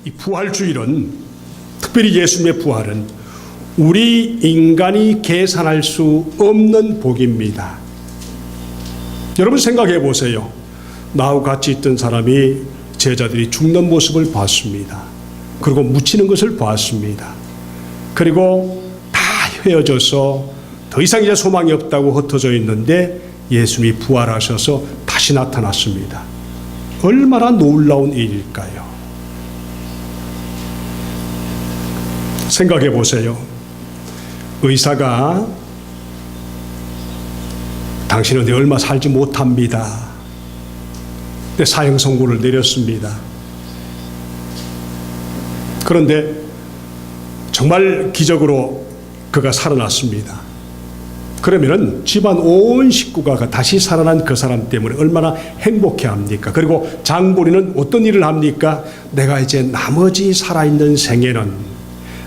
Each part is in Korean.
이 부활주일은, 특별히 예수님의 부활은 우리 인간이 계산할 수 없는 복입니다. 여러분 생각해 보세요. 나하고 같이 있던 사람이, 제자들이 죽는 모습을 봤습니다. 그리고 묻히는 것을 봤습니다. 그리고 다 헤어져서 더 이상 이제 소망이 없다고 흩어져 있는데 예수님이 부활하셔서 다시 나타났습니다. 얼마나 놀라운 일일까요? 생각해 보세요. 의사가 당신은 내 얼마 살지 못합니다. 내 사형 선고를 내렸습니다. 그런데 정말 기적으로 그가 살아났습니다. 그러면은 집안 온 식구가 다시 살아난 그 사람 때문에 얼마나 행복해합니까? 그리고 장본인은 어떤 일을 합니까? 내가 이제 나머지 살아있는 생애는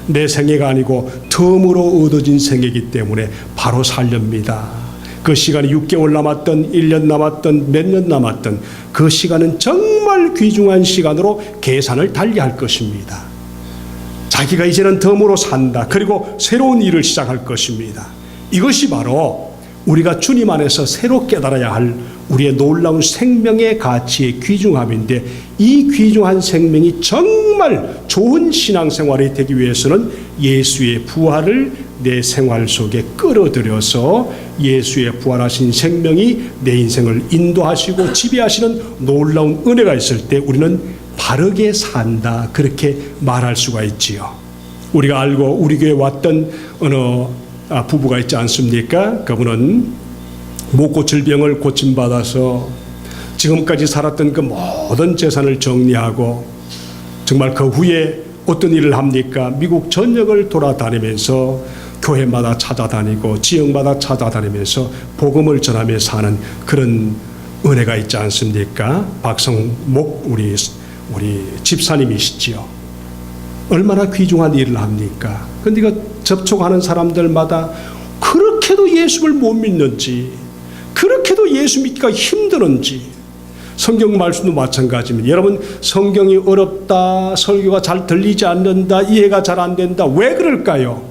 내 생애가 아니고 덤으로 얻어진 생애이기 때문에 바로 살렵니다. 그 시간이 6개월 남았던 1년 남았던 몇 년 남았던 그 시간은 정말 귀중한 시간으로 계산을 달리할 것입니다. 자기가 이제는 덤으로 산다. 그리고 새로운 일을 시작할 것입니다. 이것이 바로 우리가 주님 안에서 새로 깨달아야 할 우리의 놀라운 생명의 가치의 귀중함인데, 이 귀중한 생명이 정말 좋은 신앙생활이 되기 위해서는 예수의 부활을 내 생활 속에 끌어들여서 예수의 부활하신 생명이 내 인생을 인도하시고 지배하시는 놀라운 은혜가 있을 때 우리는 바르게 산다, 그렇게 말할 수가 있지요. 우리가 알고 우리 교회에 왔던 어느 부부가 있지 않습니까? 그분은 못 고칠 병을 고침받아서 지금까지 살았던 그 모든 재산을 정리하고 정말 그 후에 어떤 일을 합니까? 미국 전역을 돌아다니면서 교회마다 찾아다니고 지역마다 찾아다니면서 복음을 전하며 사는 그런 은혜가 있지 않습니까? 박성목 우리 집사님이시지요. 얼마나 귀중한 일을 합니까? 근데 이거 접촉하는 사람들마다 그렇게도 예수를 못 믿는지, 그렇게도 예수 믿기가 힘드는지, 성경 말씀도 마찬가지입니다. 여러분, 성경이 어렵다, 설교가 잘 들리지 않는다, 이해가 잘 안 된다. 왜 그럴까요?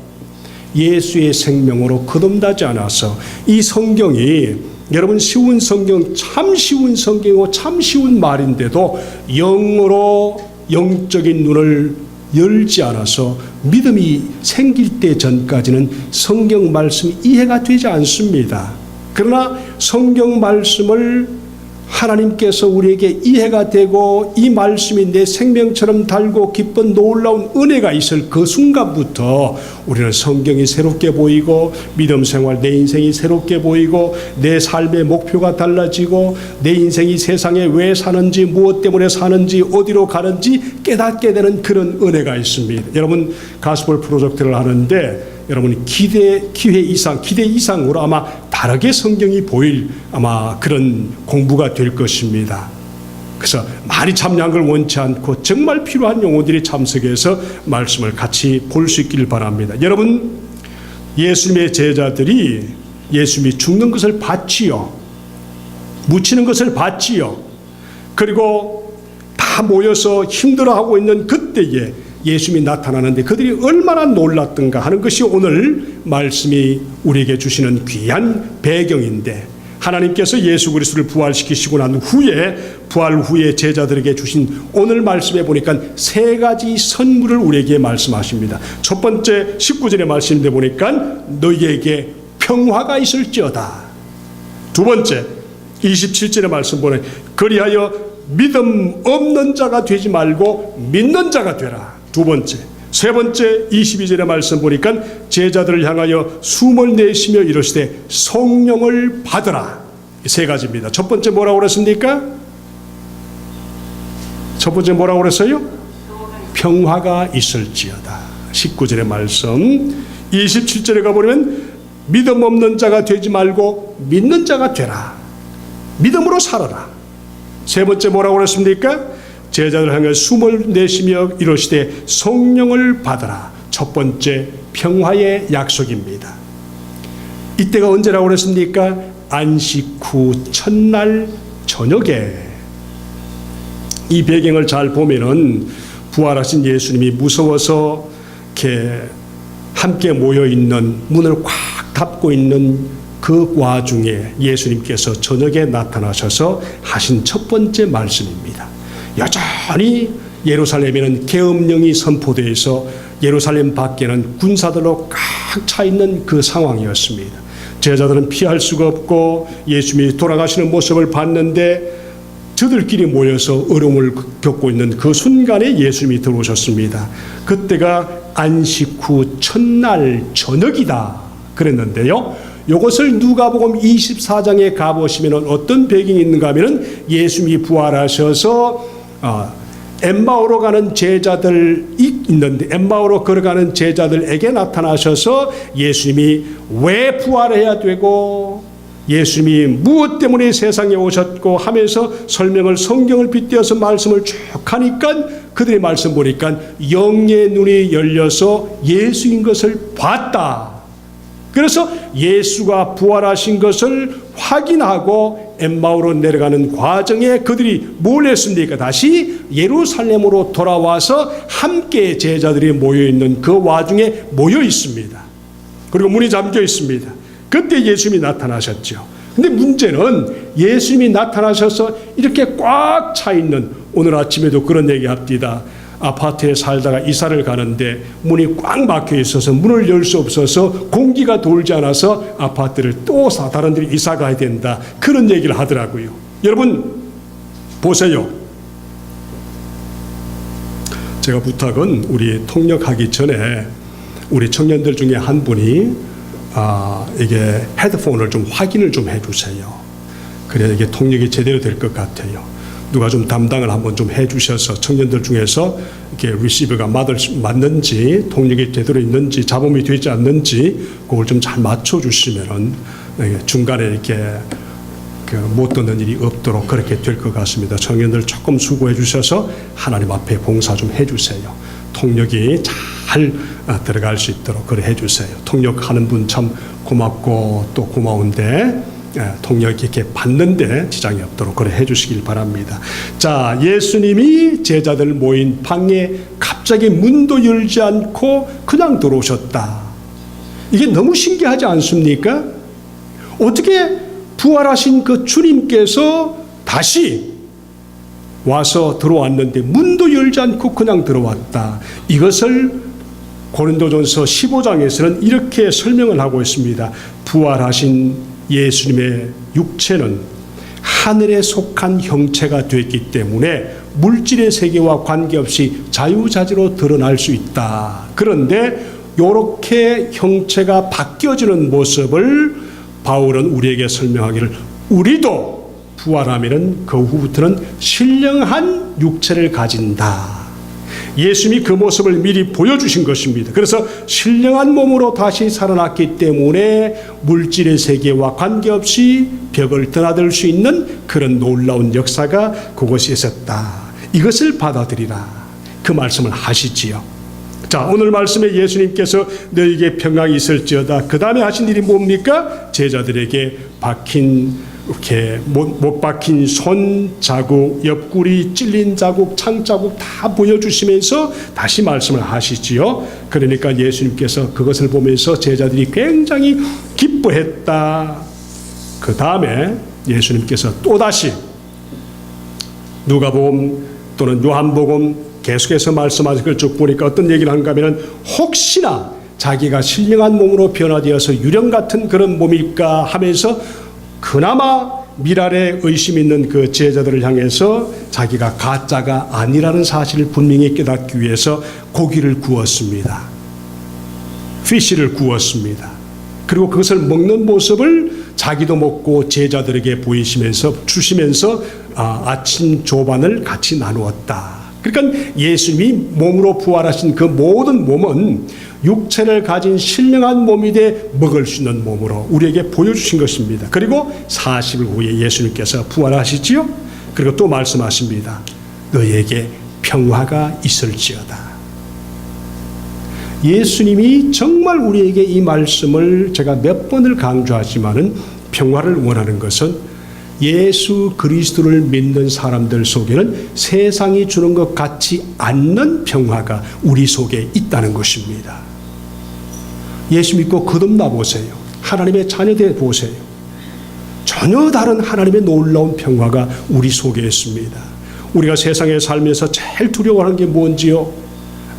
예수의 생명으로 거듭나지 않아서. 이 성경이 여러분 쉬운 성경, 참 쉬운 성경이고 참 쉬운 말인데도 영으로 영적인 눈을 열지 않아서 믿음이 생길 때 전까지는 성경 말씀이 이해가 되지 않습니다. 그러나 성경 말씀을 하나님께서 우리에게 이해가 되고 이 말씀이 내 생명처럼 달고 기쁜 놀라운 은혜가 있을 그 순간부터 우리는 성경이 새롭게 보이고 믿음 생활, 내 인생이 새롭게 보이고 내 삶의 목표가 달라지고 내 인생이 세상에 왜 사는지, 무엇 때문에 사는지, 어디로 가는지 깨닫게 되는 그런 은혜가 있습니다. 여러분, 가스펠 프로젝트를 하는데 여러분 기대 이상으로 아마 다르게 성경이 보일 아마 그런 공부가 될 것입니다. 그래서 많이 참여한 걸 원치 않고 정말 필요한 용어들이 참석해서 말씀을 같이 볼 수 있기를 바랍니다. 여러분, 예수님의 제자들이 예수님이 죽는 것을 봤지요. 묻히는 것을 봤지요. 그리고 다 모여서 힘들어하고 있는 그때에 예수님이 나타나는데 그들이 얼마나 놀랐던가 하는 것이 오늘 말씀이 우리에게 주시는 귀한 배경인데, 하나님께서 예수 그리스도를 부활시키시고 난 후에 부활 후에 제자들에게 주신 오늘 말씀에 보니까 세 가지 선물을 우리에게 말씀하십니다. 첫 번째 19절의 말씀인데 보니까 너희에게 평화가 있을지어다. 두 번째 27절의 말씀 보니 그리하여 믿음 없는 자가 되지 말고 믿는 자가 되라. 두 번째. 세 번째 22절의 말씀 보니까 제자들을 향하여 숨을 내쉬며 이르시되 성령을 받으라. 세 가지입니다. 첫 번째 뭐라고 그랬습니까? 첫 번째 뭐라고 그랬어요? 평화가 있을지어다. 19절의 말씀. 27절에 가보면 믿음 없는 자가 되지 말고 믿는 자가 되라. 믿음으로 살아라. 세 번째 뭐라고 그랬습니까? 제자들 향해 숨을 내쉬며 이르시되 성령을 받으라. 첫 번째 평화의 약속입니다. 이때가 언제라고 그랬습니까? 안식 후 첫날 저녁에. 이 배경을 잘 보면은 부활하신 예수님이 무서워서 이렇게 함께 모여 있는 문을 꽉 닫고 있는 그 와중에 예수님께서 저녁에 나타나셔서 하신 첫 번째 말씀입니다. 여전히 예루살렘에는 계엄령이 선포되어서 예루살렘 밖에는 군사들로 꽉 차 있는 그 상황이었습니다. 제자들은 피할 수가 없고 예수님이 돌아가시는 모습을 봤는데 저들끼리 모여서 어려움을 겪고 있는 그 순간에 예수님이 들어오셨습니다. 그때가 안식 후 첫날 저녁이다 그랬는데요. 이것을 누가복음 24장에 가보시면 어떤 배경이 있는가 하면 예수님이 부활하셔서 엠마오로 가는 제자들이 있는데 엠마오로 걸어가는 제자들에게 나타나셔서 예수님이 왜 부활해야 되고 예수님이 무엇 때문에 세상에 오셨고 하면서 설명을 성경을 빗대어서 말씀을 쭉 하니까 그들의 말씀 보니까 영의 눈이 열려서 예수인 것을 봤다. 그래서 예수가 부활하신 것을 확인하고 엠마오로 내려가는 과정에 그들이 뭘 했습니까? 다시 예루살렘으로 돌아와서 함께 제자들이 모여있는 그 와중에 모여 있습니다. 그리고 문이 잠겨 있습니다. 그때 예수님이 나타나셨죠. 근데 문제는 예수님이 나타나셔서 이렇게 꽉 차 있는, 오늘 아침에도 그런 얘기 합니다. 아파트에 살다가 이사를 가는데 문이 꽉 막혀 있어서 문을 열 수 없어서 공기가 돌지 않아서 아파트를 또 다른 데로 이사 가야 된다. 그런 얘기를 하더라고요. 여러분 보세요. 제가 부탁은 우리 통역하기 전에 우리 청년들 중에 한 분이 이게 헤드폰을 좀 확인을 좀 해주세요. 그래야 이게 통역이 제대로 될 것 같아요. 누가 좀 담당을 한번 좀 해주셔서 청년들 중에서 이렇게 리시버가 맞는지 통역이 제대로 있는지 잡음이 되지 않는지 그걸 좀 잘 맞춰주시면은 중간에 이렇게 못 듣는 일이 없도록 그렇게 될 것 같습니다. 청년들 조금 수고해 주셔서 하나님 앞에 봉사 좀 해주세요. 통역이 잘 들어갈 수 있도록 그래 해주세요. 통역하는 분 참 고맙고 또 고마운데 통역이 이렇게 받는데 지장이 없도록 그래 해주시길 바랍니다. 자, 예수님이 제자들 모인 방에 갑자기 문도 열지 않고 그냥 들어오셨다. 이게 너무 신기하지 않습니까? 어떻게 부활하신 그 주님께서 다시 와서 들어왔는데 문도 열지 않고 그냥 들어왔다. 이것을 고린도전서 15장에서는 이렇게 설명을 하고 있습니다. 부활하신 예수님의 육체는 하늘에 속한 형체가 됐기 때문에 물질의 세계와 관계없이 자유자재로 드러날 수 있다. 그런데 이렇게 형체가 바뀌어지는 모습을 바울은 우리에게 설명하기를 우리도 부활하면은 그 후부터는 신령한 육체를 가진다. 예수님이 그 모습을 미리 보여주신 것입니다. 그래서 신령한 몸으로 다시 살아났기 때문에 물질의 세계와 관계없이 벽을 드나들 수 있는 그런 놀라운 역사가 그곳에 있었다. 이것을 받아들이라. 그 말씀을 하시지요. 자, 오늘 말씀에 예수님께서 너에게 평강이 있을지어다. 그 다음에 하신 일이 뭡니까? 제자들에게 이렇게 못 박힌 손 자국, 옆구리 찔린 자국, 창 자국 다 보여주시면서 다시 말씀을 하시지요. 그러니까 예수님께서 그것을 보면서 제자들이 굉장히 기뻐했다. 그 다음에 예수님께서 또다시 누가복음 또는 요한복음 계속해서 말씀하신 걸 쭉 보니까 어떤 얘기를 하는가 하면 혹시나 자기가 신령한 몸으로 변화되어서 유령 같은 그런 몸일까 하면서 그나마 미랄에 의심 있는 그 제자들을 향해서 자기가 가짜가 아니라는 사실을 분명히 깨닫기 위해서 고기를 구웠습니다. 피쉬를 구웠습니다. 그리고 그것을 먹는 모습을 자기도 먹고 제자들에게 주시면서 아침 조반을 같이 나누었다. 그러니까 예수님이 몸으로 부활하신 그 모든 몸은 육체를 가진 신령한 몸이 돼 먹을 수 있는 몸으로 우리에게 보여주신 것입니다. 그리고 40일 후에 예수님께서 부활하시지요. 그리고 또 말씀하십니다. 너희에게 평화가 있을지어다. 예수님이 정말 우리에게 이 말씀을 제가 몇 번을 강조하지만은 평화를 원하는 것은 예수 그리스도를 믿는 사람들 속에는 세상이 주는 것 같지 않는 평화가 우리 속에 있다는 것입니다. 예수 믿고 거듭나 보세요. 하나님의 자녀돼 보세요. 전혀 다른 하나님의 놀라운 평화가 우리 속에 있습니다. 우리가 세상에 살면서 제일 두려워하는 게 뭔지요?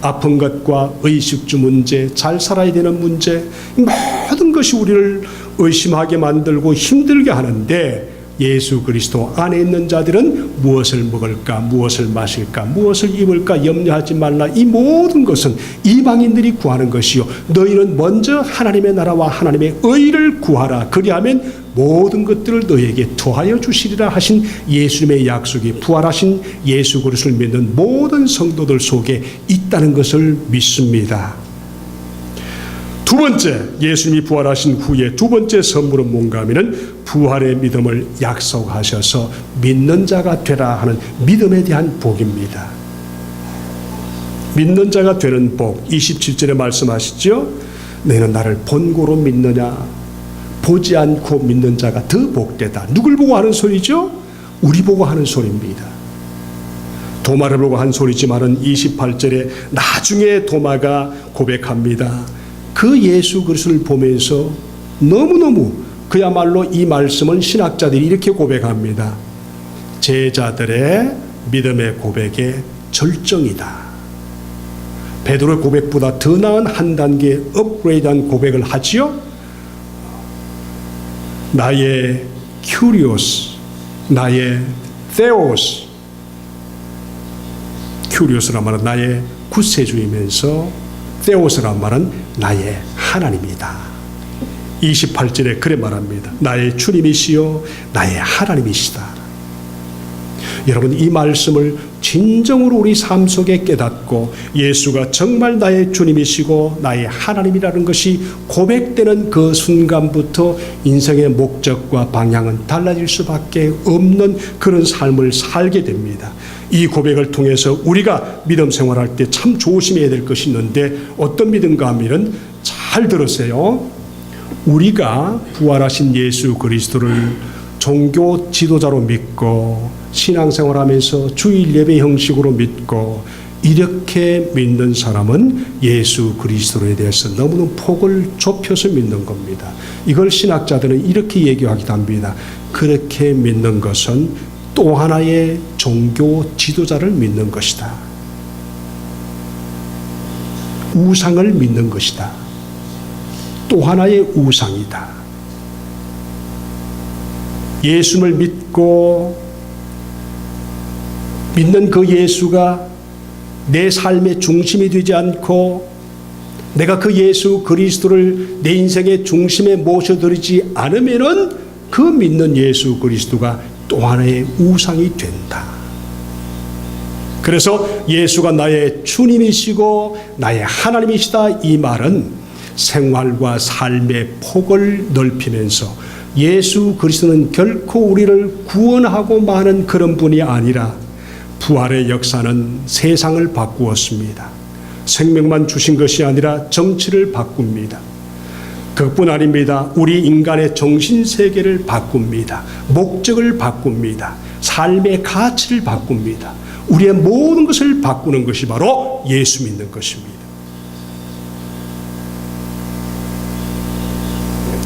아픈 것과 의식주 문제, 잘 살아야 되는 문제, 모든 것이 우리를 의심하게 만들고 힘들게 하는데, 예수 그리스도 안에 있는 자들은 무엇을 먹을까, 무엇을 마실까, 무엇을 입을까 염려하지 말라. 이 모든 것은 이방인들이 구하는 것이요, 너희는 먼저 하나님의 나라와 하나님의 의를 구하라. 그리하면 모든 것들을 너희에게 더하여 주시리라 하신 예수님의 약속이 부활하신 예수 그리스도를 믿는 모든 성도들 속에 있다는 것을 믿습니다. 두 번째, 예수님이 부활하신 후에 두 번째 선물은 뭔가 하면은 부활의 믿음을 약속하셔서 믿는 자가 되라 하는 믿음에 대한 복입니다. 믿는 자가 되는 복, 27절에 말씀하시죠. 너희는 나를 본고로 믿느냐? 보지 않고 믿는 자가 더 복되다. 누굴 보고 하는 소리죠? 우리 보고 하는 소리입니다. 도마를 보고 한 소리지만은 28절에 나중에 도마가 고백합니다. 그 예수 그리스도를 보면서 너무너무 그야말로 이 말씀은 신학자들이 이렇게 고백합니다. 제자들의 믿음의 고백의 절정이다. 베드로의 고백보다 더 나은 한 단계 업그레이드한 고백을 하지요. 나의 큐리오스, 나의 테오스, 큐리오스란 말은 나의 구세주이면서 테오스란 말은 나의 하나님이다. 28절에 그래 말합니다. 나의 주님이시요 나의 하나님이시다. 여러분, 이 말씀을 진정으로 우리 삶 속에 깨닫고 예수가 정말 나의 주님이시고 나의 하나님이라는 것이 고백되는 그 순간부터 인생의 목적과 방향은 달라질 수밖에 없는 그런 삶을 살게 됩니다. 이 고백을 통해서 우리가 믿음 생활할 때 참 조심해야 될 것이 있는데, 어떤 믿음가 하면은 잘 들으세요. 우리가 부활하신 예수 그리스도를 종교 지도자로 믿고 신앙생활하면서 주일 예배 형식으로 믿고 이렇게 믿는 사람은 예수 그리스도에 대해서 너무너무 폭을 좁혀서 믿는 겁니다. 이걸 신학자들은 이렇게 얘기하기도 합니다. 그렇게 믿는 것은 또 하나의 종교 지도자를 믿는 것이다. 우상을 믿는 것이다. 또 하나의 우상이다. 예수를 믿고 믿는 그 예수가 내 삶의 중심이 되지 않고 내가 그 예수 그리스도를 내 인생의 중심에 모셔드리지 않으면은 그 믿는 예수 그리스도가 또 하나의 우상이 된다. 그래서 예수가 나의 주님이시고 나의 하나님이시다, 이 말은 생활과 삶의 폭을 넓히면서 예수 그리스도는 결코 우리를 구원하고 마는 그런 분이 아니라 부활의 역사는 세상을 바꾸었습니다. 생명만 주신 것이 아니라 정치를 바꿉니다. 그것뿐 아닙니다. 우리 인간의 정신세계를 바꿉니다. 목적을 바꿉니다. 삶의 가치를 바꿉니다. 우리의 모든 것을 바꾸는 것이 바로 예수 믿는 것입니다.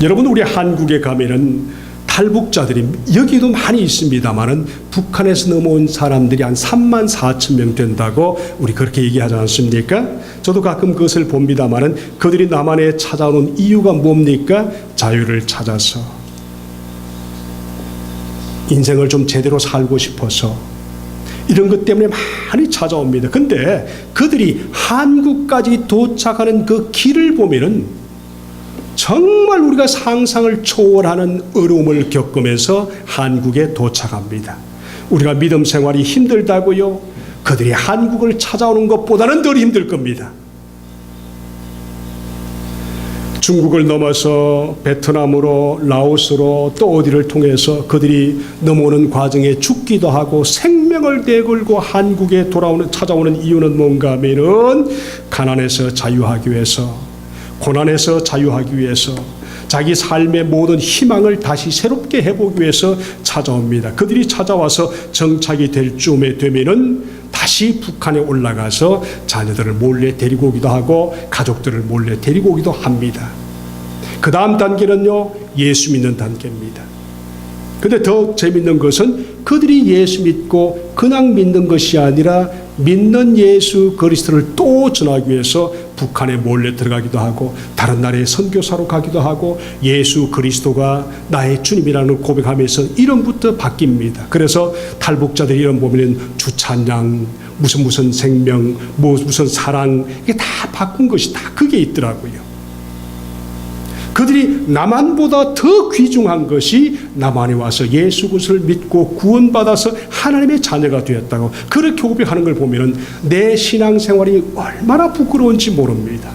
여러분, 우리 한국에 가면은 탈북자들이 여기도 많이 있습니다만은 북한에서 넘어온 사람들이 한 3만 4천 명 된다고 우리 그렇게 얘기하지 않습니까? 저도 가끔 그것을 봅니다만은 그들이 남한에 찾아오는 이유가 뭡니까? 자유를 찾아서, 인생을 좀 제대로 살고 싶어서, 이런 것 때문에 많이 찾아옵니다. 근데 그들이 한국까지 도착하는 그 길을 보면은 정말 우리가 상상을 초월하는 어려움을 겪으면서 한국에 도착합니다. 우리가 믿음 생활이 힘들다고요? 그들이 한국을 찾아오는 것보다는 덜 힘들 겁니다. 중국을 넘어서 베트남으로, 라오스로, 또 어디를 통해서 그들이 넘어오는 과정에 죽기도 하고 생명을 내걸고 한국에 찾아오는 이유는 뭔가 하면은 가난에서 자유하기 위해서, 고난에서 자유하기 위해서, 자기 삶의 모든 희망을 다시 새롭게 해보기 위해서 찾아옵니다. 그들이 찾아와서 정착이 될 쯤에 되면은 다시 북한에 올라가서 자녀들을 몰래 데리고 오기도 하고 가족들을 몰래 데리고 오기도 합니다. 그 다음 단계는요, 예수 믿는 단계입니다. 근데 더 재밌는 것은 그들이 예수 믿고 그냥 믿는 것이 아니라 믿는 예수 그리스도를 또 전하기 위해서 북한에 몰래 들어가기도 하고 다른 나라에 선교사로 가기도 하고 예수 그리스도가 나의 주님이라는 고백하면서 이름부터 바뀝니다. 그래서 탈북자들이 이름 보면 주찬양, 무슨 생명, 무슨 사랑, 이게 다 바꾼 것이 다 그게 있더라고요. 그들이 남한보다 더 귀중한 것이 남한에 와서 예수 그리스도를 믿고 구원받아서 하나님의 자녀가 되었다고 그렇게 고백하는 걸 보면 내 신앙생활이 얼마나 부끄러운지 모릅니다.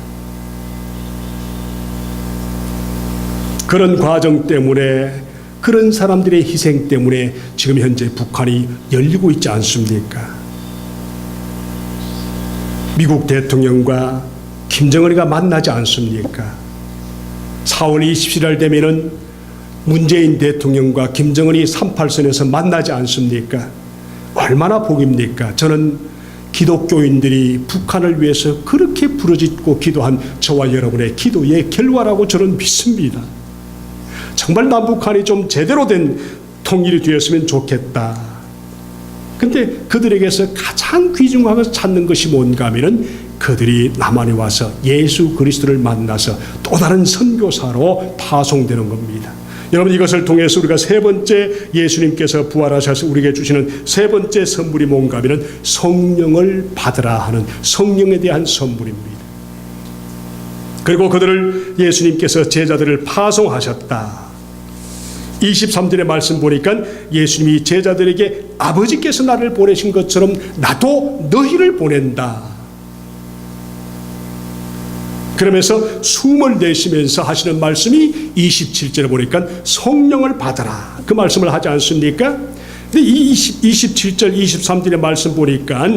그런 과정 때문에, 그런 사람들의 희생 때문에 지금 현재 북한이 열리고 있지 않습니까? 미국 대통령과 김정은이가 만나지 않습니까? 4월 27일 되면은 문재인 대통령과 김정은이 38선에서 만나지 않습니까? 얼마나 복입니까? 저는 기독교인들이 북한을 위해서 그렇게 부르짖고 기도한 저와 여러분의 기도의 결과라고 저는 믿습니다. 정말 남북한이 좀 제대로 된 통일이 되었으면 좋겠다. 근데 그들에게서 가장 귀중하게 찾는 것이 뭔가 하면은 그들이 남한에 와서 예수 그리스도를 만나서 또 다른 선교사로 파송되는 겁니다. 여러분, 이것을 통해서 우리가 세 번째 예수님께서 부활하셔서 우리에게 주시는 세 번째 선물이 뭔가 하면 성령을 받으라 하는 성령에 대한 선물입니다. 그리고 그들을 예수님께서 제자들을 파송하셨다. 23절의 말씀 보니까 예수님이 제자들에게 아버지께서 나를 보내신 것처럼 나도 너희를 보낸다. 그러면서 숨을 내쉬면서 하시는 말씀이 27절에 보니까 성령을 받아라. 그 말씀을 하지 않습니까? 근데 이 27절, 23절의 말씀 보니까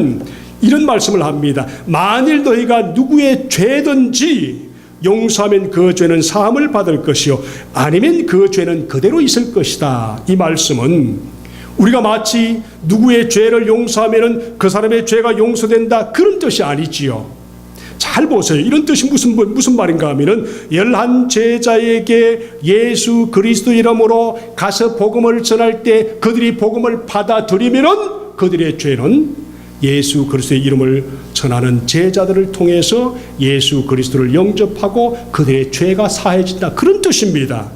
이런 말씀을 합니다. 만일 너희가 누구의 죄든지 용서하면 그 죄는 사함을 받을 것이요 아니면 그 죄는 그대로 있을 것이다. 이 말씀은 우리가 마치 누구의 죄를 용서하면 그 사람의 죄가 용서된다 그런 뜻이 아니지요. 잘 보세요. 이런 뜻이 무슨 말인가 하면은 11 제자에게 예수 그리스도 이름으로 가서 복음을 전할 때 그들이 복음을 받아들이면은 그들의 죄는 예수 그리스도의 이름을 전하는 제자들을 통해서 예수 그리스도를 영접하고 그들의 죄가 사해진다. 그런 뜻입니다.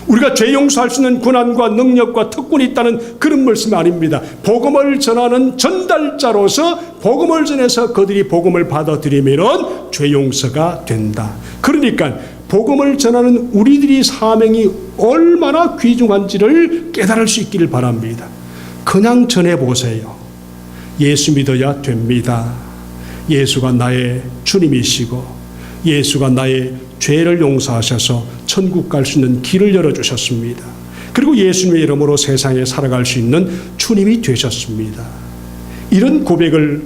우리가 죄 용서할 수 있는 권한과 능력과 특권이 있다는 그런 말씀이 아닙니다. 복음을 전하는 전달자로서 복음을 전해서 그들이 복음을 받아들이면 죄 용서가 된다. 그러니까 복음을 전하는 우리들이 사명이 얼마나 귀중한지를 깨달을 수 있기를 바랍니다. 그냥 전해보세요. 예수 믿어야 됩니다. 예수가 나의 주님이시고 예수가 나의 죄를 용서하셔서 천국 갈 수 있는 길을 열어주셨습니다. 그리고 예수님의 이름으로 세상에 살아갈 수 있는 주님이 되셨습니다. 이런 고백을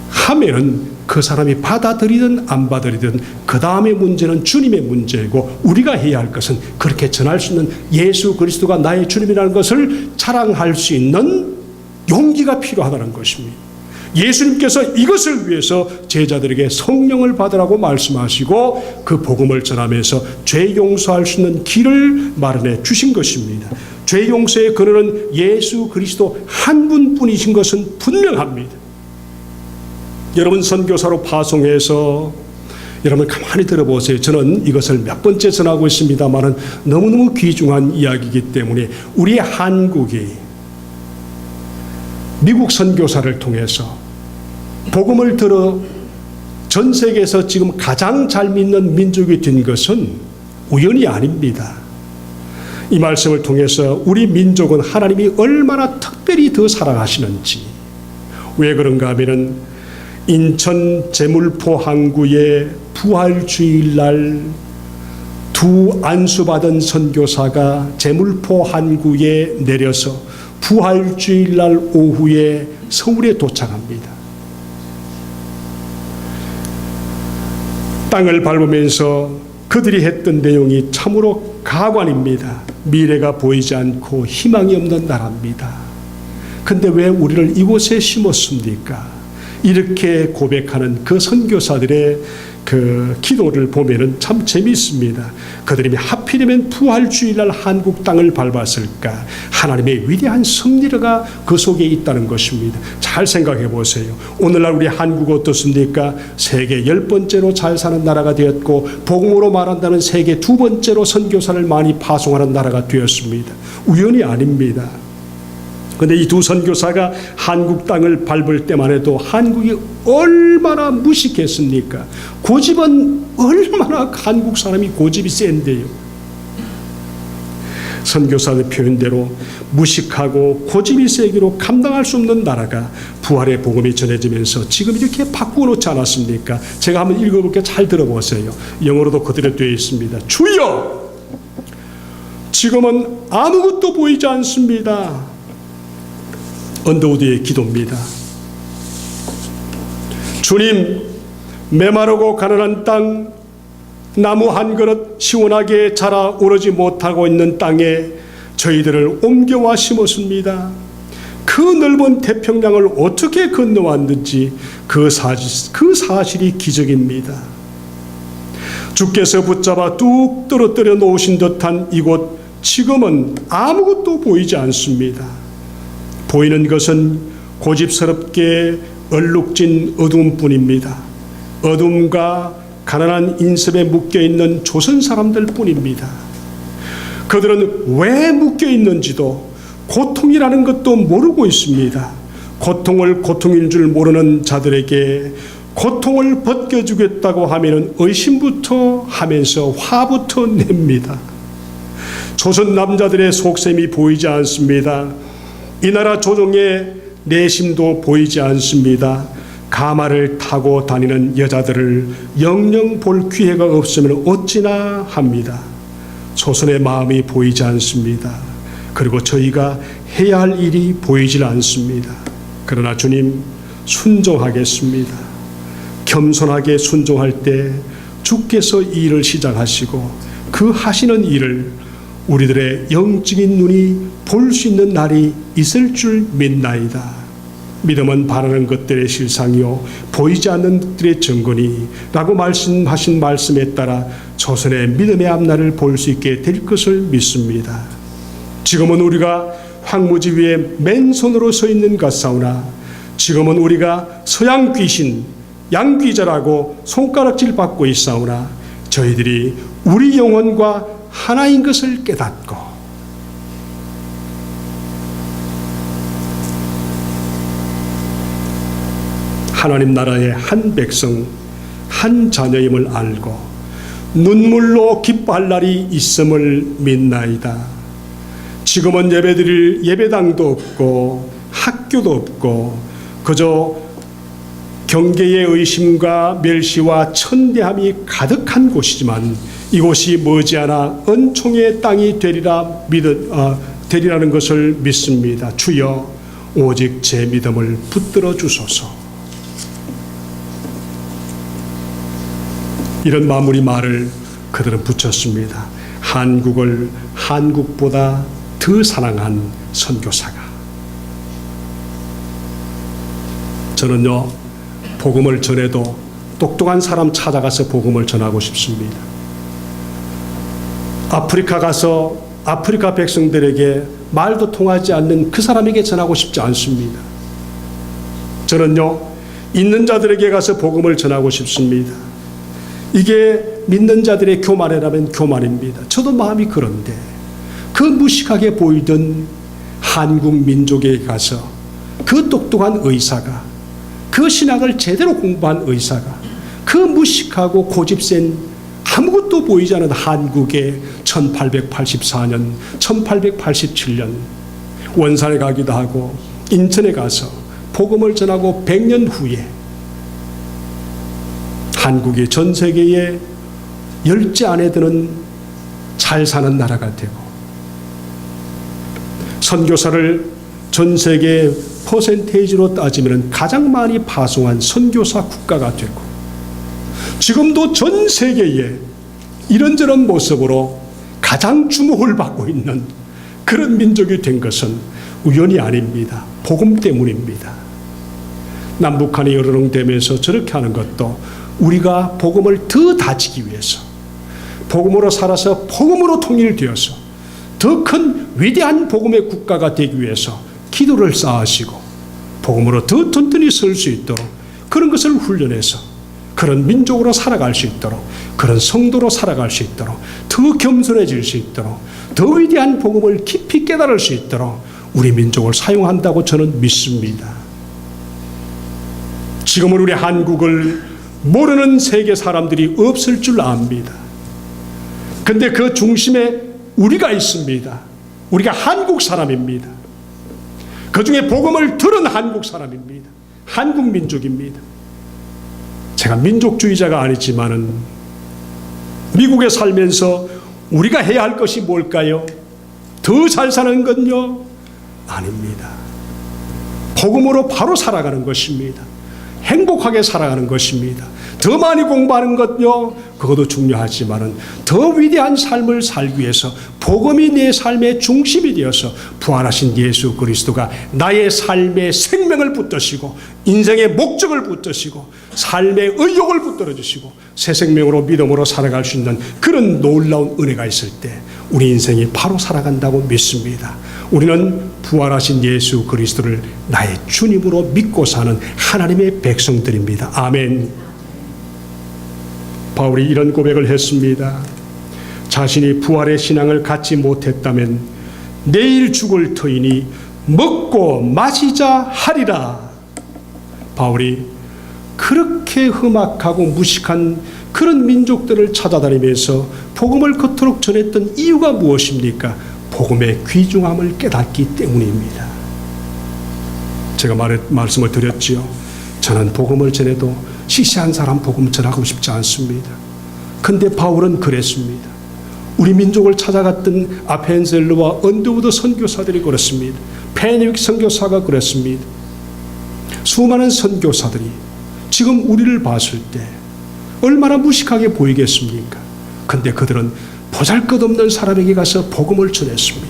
하면은 그 사람이 받아들이든 안 받아들이든 그 다음의 문제는 주님의 문제이고 우리가 해야 할 것은 그렇게 전할 수 있는 예수 그리스도가 나의 주님이라는 것을 자랑할 수 있는 용기가 필요하다는 것입니다. 예수님께서 이것을 위해서 제자들에게 성령을 받으라고 말씀하시고 그 복음을 전하면서 죄 용서할 수 있는 길을 마련해 주신 것입니다. 죄 용서의 근원은 예수 그리스도 한 분뿐이신 것은 분명합니다. 여러분, 선교사로 파송해서 여러분 가만히 들어보세요. 저는 이것을 몇 번째 전하고 있습니다만 너무너무 귀중한 이야기이기 때문에 우리 한국이 미국 선교사를 통해서 복음을 들어 전 세계에서 지금 가장 잘 믿는 민족이 된 것은 우연이 아닙니다. 이 말씀을 통해서 우리 민족은 하나님이 얼마나 특별히 더 사랑하시는지, 왜 그런가 하면은 인천 제물포 항구에 부활주일날 두 안수받은 선교사가 제물포 항구에 내려서 부활주일날 오후에 서울에 도착합니다. 땅을 밟으면서 그 그들이 했던 내용이 참으로 가관입니다. 미래가 보이지 않고 희망이 없는 나라입니다. 근데 왜 우리를 이곳에 심었습니까? 이렇게 고백하는 그 선교사들의 그 기도를 보면은 참 재미있습니다. 그들이 하필이면 부활주일날 한국 땅을 밟았을까? 하나님의 위대한 섭리가 그 속에 있다는 것입니다. 잘 생각해 보세요. 오늘날 우리 한국 어떻습니까? 세계 10번째로 잘 사는 나라가 되었고, 복음으로 말한다면 세계 2번째로 선교사를 많이 파송하는 나라가 되었습니다. 우연이 아닙니다. 그런데 이 두 선교사가 한국 땅을 밟을 때만 해도 한국이 얼마나 무식했습니까? 고집은 얼마나 한국 사람이 고집이 센데요. 선교사의 표현대로 무식하고 고집이 세기로 감당할 수 없는 나라가 부활의 복음이 전해지면서 지금 이렇게 바꾸어 놓지 않았습니까? 제가 한번 읽어볼게요. 잘 들어보세요. 영어로도 그대로 되어 있습니다. 주여! 지금은 아무것도 보이지 않습니다. 언더우드의 기도입니다. 주님, 메마르고 가난한 땅, 나무 한 그릇 시원하게 자라 오르지 못하고 있는 땅에 저희들을 옮겨와 심었습니다. 그 넓은 태평양을 어떻게 건너왔는지 그 사실이 기적입니다. 주께서 붙잡아 뚝 떨어뜨려 놓으신 듯한 이곳, 지금은 아무것도 보이지 않습니다. 보이는 것은 고집스럽게 얼룩진 어둠뿐입니다. 어둠과 가난한 인습에 묶여있는 조선 사람들 뿐입니다. 그들은 왜 묶여있는지도 고통이라는 것도 모르고 있습니다. 고통을 고통인 줄 모르는 자들에게 고통을 벗겨주겠다고 하면 의심부터 하면서 화부터 냅니다. 조선 남자들의 속셈이 보이지 않습니다. 이 나라 조정의 내심도 보이지 않습니다. 가마를 타고 다니는 여자들을 영영 볼 기회가 없으면 어찌나 합니다. 조선의 마음이 보이지 않습니다. 그리고 저희가 해야 할 일이 보이질 않습니다. 그러나 주님, 순종하겠습니다. 겸손하게 순종할 때 주께서 이 일을 시작하시고 그 하시는 일을 우리들의 영적인 눈이 볼 수 있는 날이 있을 줄 믿나이다. 믿음은 바라는 것들의 실상이요 보이지 않는 것들의 증거니 라고 말씀하신 말씀에 따라 조선의 믿음의 앞날을 볼 수 있게 될 것을 믿습니다. 지금은 우리가 황무지 위에 맨손으로 서 있는 것사오나 지금은 우리가 서양 귀신, 양귀자라고 손가락질 받고 있사오나 저희들이 우리 영혼과 하나인 것을 깨닫고 하나님 나라의 한 백성, 한 자녀임을 알고 눈물로 기뻐할 날이 있음을 믿나이다. 지금은 예배드릴 예배당도 없고 학교도 없고 그저 경계의 의심과 멸시와 천대함이 가득한 곳이지만 이곳이 머지않아 은총의 땅이 되리라는 것을 믿습니다. 주여, 오직 제 믿음을 붙들어 주소서. 이런 마무리 말을 그들은 붙였습니다. 한국을 한국보다 더 사랑한 선교사가. 저는요, 복음을 전해도 똑똑한 사람 찾아가서 복음을 전하고 싶습니다. 아프리카 가서 아프리카 백성들에게 말도 통하지 않는 그 사람에게 전하고 싶지 않습니다. 저는요, 있는 자들에게 가서 복음을 전하고 싶습니다. 이게 믿는 자들의 교만이라면 교만입니다. 저도 마음이 그런데 그 무식하게 보이던 한국 민족에 가서 그 똑똑한 의사가, 그 신학을 제대로 공부한 의사가, 그 무식하고 고집센 아무것도 보이지 않은 한국에 1884년, 1887년 원산에 가기도 하고 인천에 가서 복음을 전하고 100년 후에 한국이 전 세계에 10째 안에 드는 잘 사는 나라가 되고 선교사를 전 세계 퍼센테이지로 따지면 가장 많이 파송한 선교사 국가가 되고 지금도 전 세계에 이런저런 모습으로 가장 주목을 받고 있는 그런 민족이 된 것은 우연이 아닙니다. 복음 때문입니다. 남북한이 여러롱되면서 저렇게 하는 것도 우리가 복음을 더 다지기 위해서, 복음으로 살아서 복음으로 통일되어서 더 큰 위대한 복음의 국가가 되기 위해서 기도를 쌓으시고 복음으로 더 튼튼히 설 수 있도록 그런 것을 훈련해서 그런 민족으로 살아갈 수 있도록, 그런 성도로 살아갈 수 있도록, 더 겸손해질 수 있도록, 더 위대한 복음을 깊이 깨달을 수 있도록 우리 민족을 사용한다고 저는 믿습니다. 지금은 우리 한국을 모르는 세계 사람들이 없을 줄 압니다. 근데 그 중심에 우리가 있습니다. 우리가 한국 사람입니다. 그 중에 복음을 들은 한국 사람입니다. 한국 민족입니다. 제가 민족주의자가 아니지만은 미국에 살면서 우리가 해야 할 것이 뭘까요? 더 잘 사는 건요? 아닙니다. 복음으로 바로 살아가는 것입니다. 행복하게 살아가는 것입니다. 더 많이 공부하는 것요, 그것도 중요하지만은 더 위대한 삶을 살기 위해서 복음이 내 삶의 중심이 되어서 부활하신 예수 그리스도가 나의 삶의 생명을 붙드시고 인생의 목적을 붙드시고 삶의 의욕을 붙들어 주시고 새 생명으로 믿음으로 살아갈 수 있는 그런 놀라운 은혜가 있을 때 우리 인생이 바로 살아간다고 믿습니다. 우리는 부활하신 예수 그리스도를 나의 주님으로 믿고 사는 하나님의 백성들입니다. 아멘. 바울이 이런 고백을 했습니다. 자신이 부활의 신앙을 갖지 못했다면 내일 죽을 터이니 먹고 마시자 하리라. 바울이 그렇게 험악하고 무식한 그런 민족들을 찾아다니면서 복음을 그토록 전했던 이유가 무엇입니까? 복음의 귀중함을 깨닫기 때문입니다. 제가 말씀을 드렸지요. 저는 복음을 전해도 시시한 사람 복음 전하고 싶지 않습니다. 근데 바울은 그랬습니다. 우리 민족을 찾아갔던 아펜셀르와 언더우드 선교사들이 그렇습니다. 페닉 선교사가 그랬습니다. 수많은 선교사들이 지금 우리를 봤을 때 얼마나 무식하게 보이겠습니까? 근데 그들은 보잘것없는 사람에게 가서 복음을 전했습니다.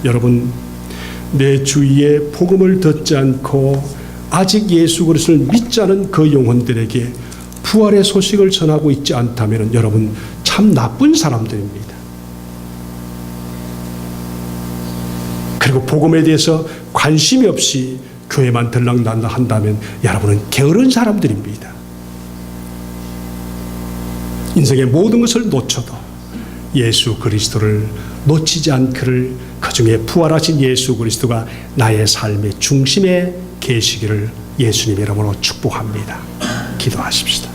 여러분, 내 주위에 복음을 듣지 않고 아직 예수 그리스도를 믿지 않은 그 영혼들에게 부활의 소식을 전하고 있지 않다면 여러분 참 나쁜 사람들입니다. 그리고 복음에 대해서 관심이 없이 교회만 들락날락 한다면 여러분은 게으른 사람들입니다. 인생의 모든 것을 놓쳐도 예수 그리스도를 놓치지 않기를, 그 중에 부활하신 예수 그리스도가 나의 삶의 중심에 계시기를 예수님 이름으로 축복합니다. 기도하십시다.